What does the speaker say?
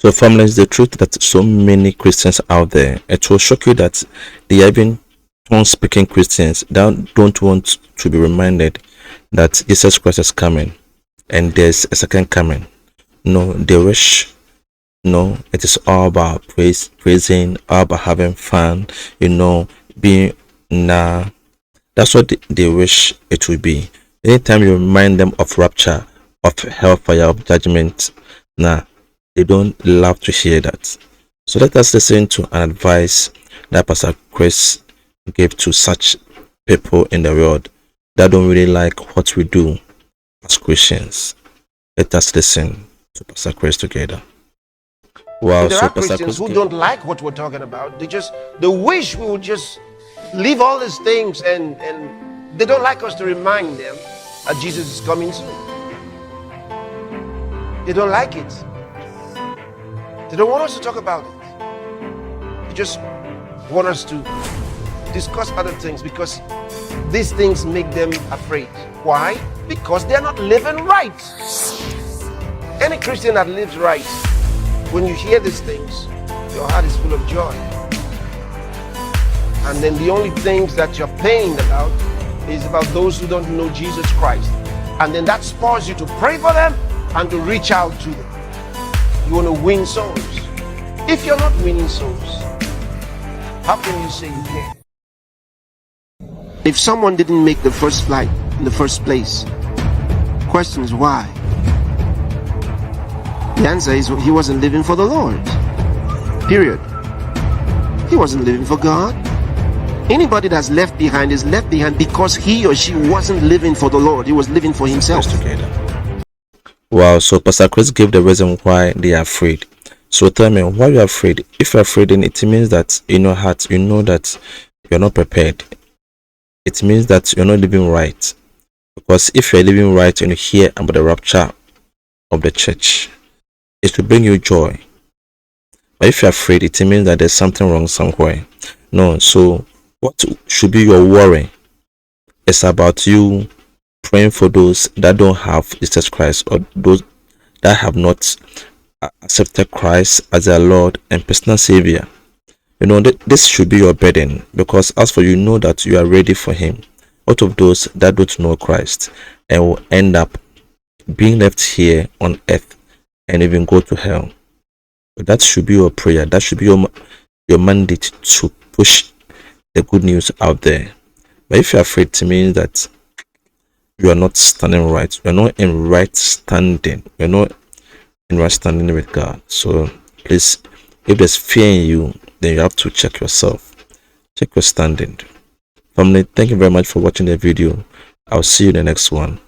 So family, is the truth that so many Christians out there, it will shock you that they are even tongue-speaking Christians that don't want to be reminded that Jesus Christ is coming and there's a second coming. No, they wish, no, it is all about praising, all about having fun, being, nah. That's what they wish it would be. Anytime you remind them of rapture, of hellfire, of judgment, nah, they don't love to hear that. So let us listen to an advice that Pastor Chris gave to such people in the world that don't really like what we do as Christians. Let us listen to Pastor Chris together. Wow, there are Christians who don't like what we're talking about. They wish we would just leave all these things, and they don't like us to remind them that Jesus is coming soon. They don't like it. They don't want us to talk about it. They just want us to discuss other things because these things make them afraid. Why? Because they're not living right. Any Christian that lives right, when you hear these things, your heart is full of joy. And then the only things that you're pained about is about those who don't know Jesus Christ. And then that spurs you to pray for them and to reach out to them. You want to win souls. If you're not winning souls, how can you say you can? If someone didn't make the first flight in the first place, question is why? The answer is he wasn't living for the Lord. Period. He wasn't living for God. Anybody that's left behind is left behind because he or she wasn't living for the Lord. He was living for himself. Wow, so Pastor Chris gave the reason why they are afraid. So tell me, why you are afraid? If you're afraid, then it means that in your heart, you know that you're not prepared. It means that you're not living right. Because if you're living right and you hear about the rapture of the church, it will bring you joy. But if you're afraid, it means that there's something wrong somewhere. No, so what should be your worry? It's about you praying for those that don't have Jesus Christ, or those that have not accepted Christ as their Lord and personal Savior. This should be your burden, because as for you know that you are ready for Him. Out of those that don't know Christ and will end up being left here on earth and even go to hell. That should be your prayer. That should be your mandate to push the good news out there. But if you're afraid, it means that you are not standing right. You are not in right standing. You are not in right standing with God. So please, if there's fear in you, then you have to check yourself. Check your standing. Family, thank you very much for watching the video. I'll see you in the next one.